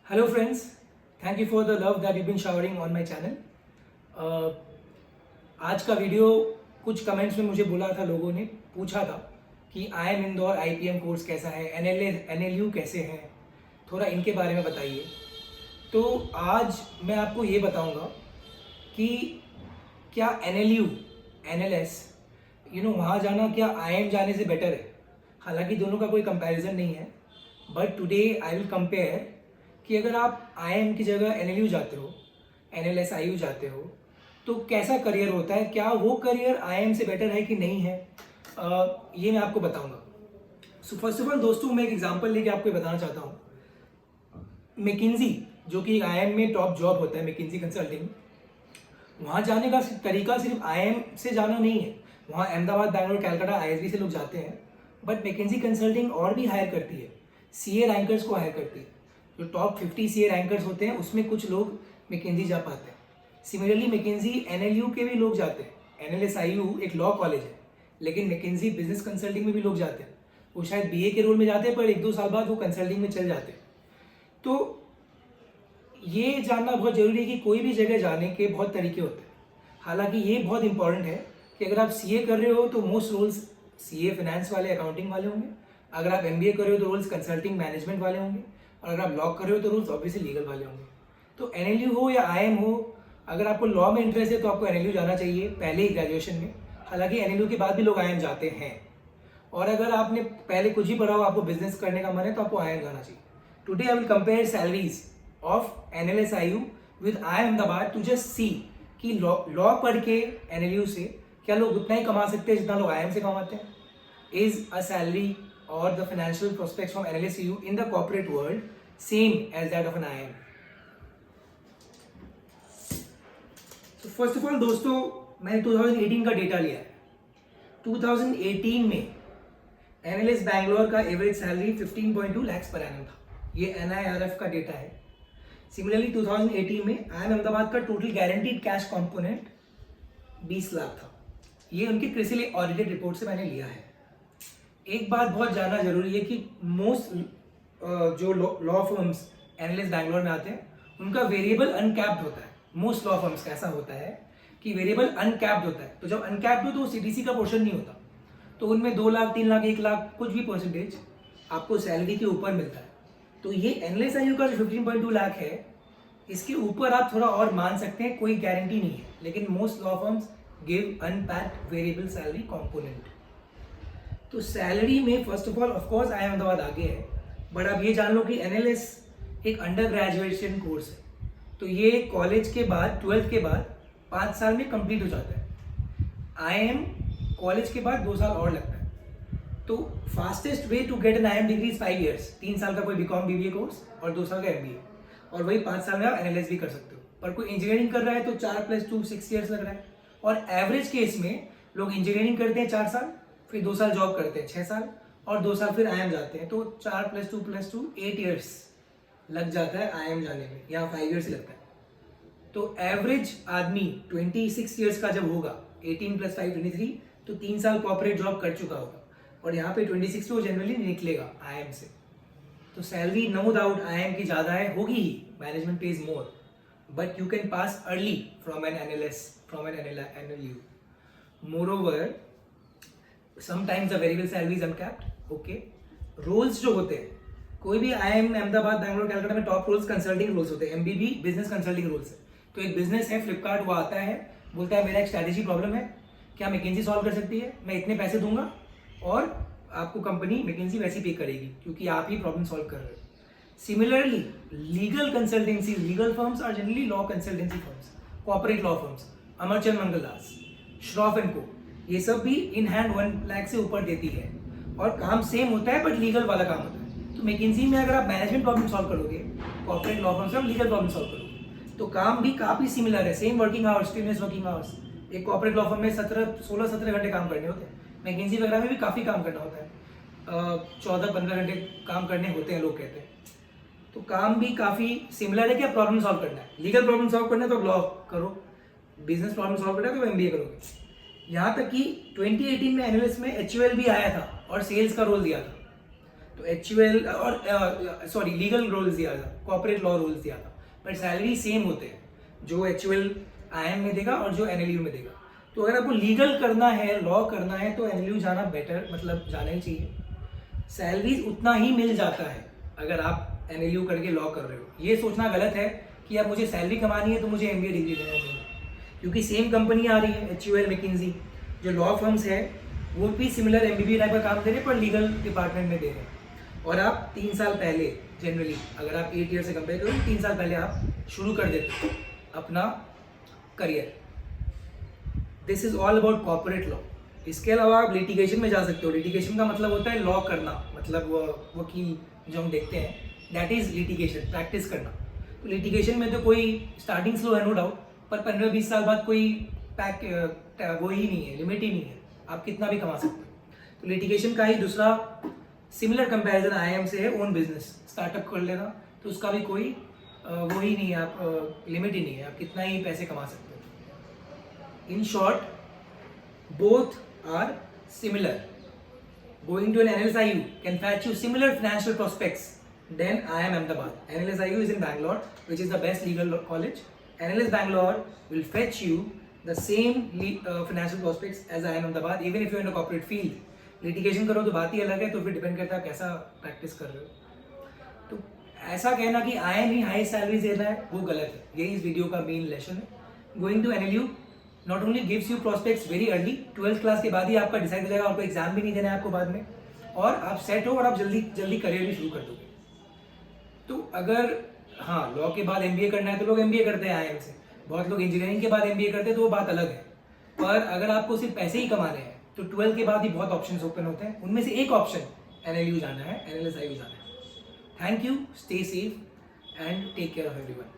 Hello friends, thank you for the love that you've been showering on my channel. आज का video कुछ comments में मुझे बोला था, लोगों ने पूछा था कि IIM इंदौर IPM कोर्स कैसा है, NLU कैसे हैं, थोड़ा इनके बारे में बताइए। तो आज मैं आपको ये बताऊंगा कि क्या NLU, NLS वहाँ जाना क्या IIM जाने से बेटर है। हालांकि दोनों का कोई कंपैरिजन नहीं है, but today I will compare कि अगर आप IIM की जगह NLU जाते हो, NLS IU जाते हो, तो कैसा करियर होता है, क्या वो करियर IIM से बेटर है कि नहीं है, ये मैं आपको बताऊंगा। सो फर्स्ट ऑफ ऑल दोस्तों, मैं एक एग्जांपल लेके आपको बताना चाहता हूँ। मैकिंजी जो कि IIM में टॉप जॉब होता है, मैकिंजी कंसल्टिंग, वहाँ जाने का तरीका सिर्फ IIM से जाना नहीं है। वहाँ अहमदाबाद, बैंगलोर, कैलकाटा, ISB से लोग जाते हैं, बट मैकिंजी कंसल्टिंग और भी हायर करती है, CA रैंकर्स को हायर करती है। जो टॉप 50 CA रैंकर्स होते हैं उसमें कुछ लोग मैकिंजी जा पाते हैं। सिमिलरली मैकिंजी NLU के भी लोग जाते हैं। NLS IU एक लॉ कॉलेज है, लेकिन मैकिंजी बिजनेस कंसल्टिंग में भी लोग जाते हैं। वो शायद BA के रोल में जाते हैं, पर 1-2 साल बाद वो कंसल्टिंग में चल जाते हैं। तो ये जानना बहुत ज़रूरी है कि कोई भी जगह जाने के बहुत तरीके होते हैं। हालांकि ये बहुत इंपॉर्टेंट है कि अगर आप CA कर रहे हो तो मोस्ट रोल्स CA फाइनेंस वाले, अकाउंटिंग वाले होंगे। अगर आप MBA कर रहे हो तो रोल्स कंसल्टिंग मैनेजमेंट वाले होंगे। और अगर आप लॉ कर रहे हो तो रोल्स ऑब्वियसली लीगल वाले होंगे। तो NLU हो या IIM हो, अगर आपको लॉ में इंटरेस्ट है तो आपको NLU जाना चाहिए पहले ही ग्रेजुएशन में। हालांकि NLU के बाद भी लोग IIM जाते हैं। और अगर आपने पहले कुछ ही पढ़ा हो, आपको बिजनेस करने का मन है, तो आपको IIM जाना चाहिए। Today I will compare salaries of NLS IU with IIM Ahmedabad to just see कि लॉ पढ़ के NLU से क्या लोग उतना ही कमा सकते हैं जितना लोग IIM से कमाते हैं। Is a salary or the financial prospects from NLS IU in the corporate world same as that of an IIM? So first of all दोस्तों, मैंने 2018 का डेटा लिया है। 2018 में NLS बैंगलोर का average salary 15.2 lakhs per annum था। ये NIRF का डेटा है। सिमिलरली 2018 में IIM अहमदाबाद का total guaranteed cash component 20 lakh था। ये उनकी क्रिसिल ऑडिटेड रिपोर्ट से मैंने लिया है। एक बात बहुत जानना जरूरी है कि मोस्ट जो लॉ फर्म्स NLS बैंगलोर में आते हैं उनका वेरिएबल अनकैप्ड होता है। मोस्ट लॉ फर्म्स का ऐसा होता है कि वेरिएबल अनकैप्ड होता है। तो जब अनकैप्ड हो तो CTC का पोर्शन नहीं होता, तो उनमें 2 लाख, 3 लाख, 1 लाख कुछ भी परसेंटेज आपको सैलरी के ऊपर मिलता है। तो ये NLS IU का जो 15.2 लाख है, इसके ऊपर आप थोड़ा और मान सकते हैं, कोई गारंटी नहीं है। लेकिन most law firms give unpacked variable salary component. तो सैलरी में first of all of course IIM Ahmedabad आगे है, बट आप ये जान लो कि NLS एक अंडर ग्रेजुएशन कोर्स है। तो ये कॉलेज के बाद, 12th के बाद 5 साल में कंप्लीट हो जाता है। IIM कॉलेज के बाद 2 साल और लगता है। तो fastest way to get an IIM degree is 5 years। 3 साल का कोई BCom BBA कोर्स और 2 साल का MBA, और वही 5 साल में आप NLS भी कर सकते हो। पर कोई इंजीनियरिंग कर रहा है तो 4+2 6 years लग रहा है। और एवरेज केस में लोग इंजीनियरिंग करते हैं 4 साल, फिर 2 साल जॉब करते हैं 6 साल, और 2 साल फिर IIM जाते हैं। तो 4+2+2 8 years लग जाता है IIM जाने में, यहाँ 5 years ही लगता है। तो एवरेज आदमी 26 years का जब होगा, 18 + 5 23, तो 3 साल कॉर्पोरेट जॉब कर चुका होगा, और यहाँ पे 26 पे वो जनरली निकलेगा IIM से। तो सैलरी नो डाउट IIM की ज़्यादा है, होगी ही, management page more, but you can pass early from an NLS, from an NLU। Moreover sometimes the variable salary is uncapped. Okay, roles जो होते हैं, कोई भी IIM अहमदाबाद, बैंगलोर, कैलकाटा में टॉप रोल्स कंसल्टिंग रोल्स होते हैं। MBB बिजनेस कंसल्टिंग रोल्स है। तो एक बिजनेस है फ्लिपकार्ट, वो आता है, बोलता है मेरा एक स्ट्रैटेजी प्रॉब्लम है, क्या मैकिंजी सॉल्व कर सकती है, मैं इतने पैसे दूंगा और आपको कंपनी मैकिंजी वैसी पे करेगी क्योंकि आप ही प्रॉब्लम सॉल्व कर रहे हो। Similarly legal consultancy, legal firms are generally law consultancy firms, corporate law firms, Amarchand Mangaldas, Shroff and co, ये सब भी इन हैंड 1 लाख से ऊपर देती है, और काम सेम होता है बट लीगल वाला काम होता है। तो मैकिंजी में अगर आप मैनेजमेंट प्रॉब्लम सॉल्व करोगे, कॉर्पोरेट लॉ फर्म से आप लीगल प्रॉब्लम सॉल्व करोगे, तो काम भी काफी सिमिलर है। Same working hours, seamless working hours. एक कॉर्पोरेट लॉ फर्म में 16-17 घंटे काम करने होते हैं। मैकिंजी वगैरह में भी काफी काम करना होता है, 14-15 घंटे काम करने होते हैं, लोग कहते हैं। तो काम भी काफी सिमिलर है कि आप प्रॉब्लम सॉल्व करना है। लीगल प्रॉब्लम सॉल्व करना है तो लॉ करो, बिजनेस प्रॉब्लम सॉल्व करना है तो MBA करोगे। यहाँ तक कि 2018 में NLS में HUL भी आया था और सेल्स का रोल दिया था। तो HUL और सॉरी लीगल रोल्स दिया था, कॉर्पोरेट लॉ रोल्स दिया था, बट सैलरी सेम होते हैं जो HUL IIM में देगा और जो NLU में देगा। तो अगर आपको लीगल करना है, लॉ करना है, तो NLU जाना बेटर, मतलब जाना ही चाहिए। सैलरी उतना ही मिल जाता है अगर आप NLU करके लॉ कर रहे हो। ये सोचना गलत है कि अब मुझे सैलरी कमानी है तो मुझे MBA डिग्री देना चाहिए, क्योंकि सेम कंपनी आ रही है HUL, McKinsey, जो लॉ फर्म्स है वो भी सिमिलर MBBA टाइप का काम दे रहे हैं पर लीगल डिपार्टमेंट में दे रहे हैं। और आप 3 साल पहले, जनरली अगर आप 8 ईयर से कंपेयर करो, 3 साल पहले आप शुरू कर देते हो अपना career. This is all about corporate law. इसके अलावा आप लिटिगेशन में जा सकते हो। लिटिगेशन का मतलब होता है लॉ करना, मतलब वकील जो हम देखते हैं, दैट इज लिटिगेशन, प्रैक्टिस करना। तो लिटिगेशन में तो कोई स्टार्टिंग स्लो है नो डाउट, पर 15-20 साल बाद कोई वो ही नहीं है, लिमिट ही नहीं है, आप कितना भी कमा सकते हो। तो लिटिगेशन का ही दूसरा सिमिलर कंपैरिजन IIM से है ओन बिजनेस, स्टार्टअप कर लेना, तो उसका भी कोई वो ही नहीं है, आप लिमिट ही नहीं है, आप कितना ही पैसे कमा सकते हो। In short, both are similar. Going to an NLSIU can fetch you similar financial prospects than IIM Ahmedabad. NLSIU is in Bangalore, which is the best legal college. NLS Bangalore will fetch you the same financial prospects as IIM Ahmedabad, even if you're in a corporate field. Litigation करो तो बात ही अलग है, तो फिर depend करता है कैसा प्रैक्टिस कर रहे हो। तो ऐसा कहना कि IIM ही हाई सैलरी दे रहा है, वो गलत है। यही इस वीडियो का मेन लेसन है। Going to NLU not only gives you prospects very early, 12th class के बाद ही आपका डिसाइड हो जाएगा, आपको एग्जाम भी नहीं देना है आपको बाद में, और आप सेट हो और आप जल्दी जल्दी करियर भी शुरू कर दोगे। तो अगर हाँ लॉ के बाद MBA करना है तो लोग MBA करते हैं IIM से, बहुत लोग इंजीनियरिंग के बाद MBA करते हैं, तो वो बात अलग है। पर अगर आपको सिर्फ पैसे ही कमाने हैं तो 12th के बाद ही बहुत ऑप्शंस ओपन होते हैं, उनमें से एक ऑप्शन NLU जाना है, NLSIU जाना है। Thank you, stay safe and take care of everyone.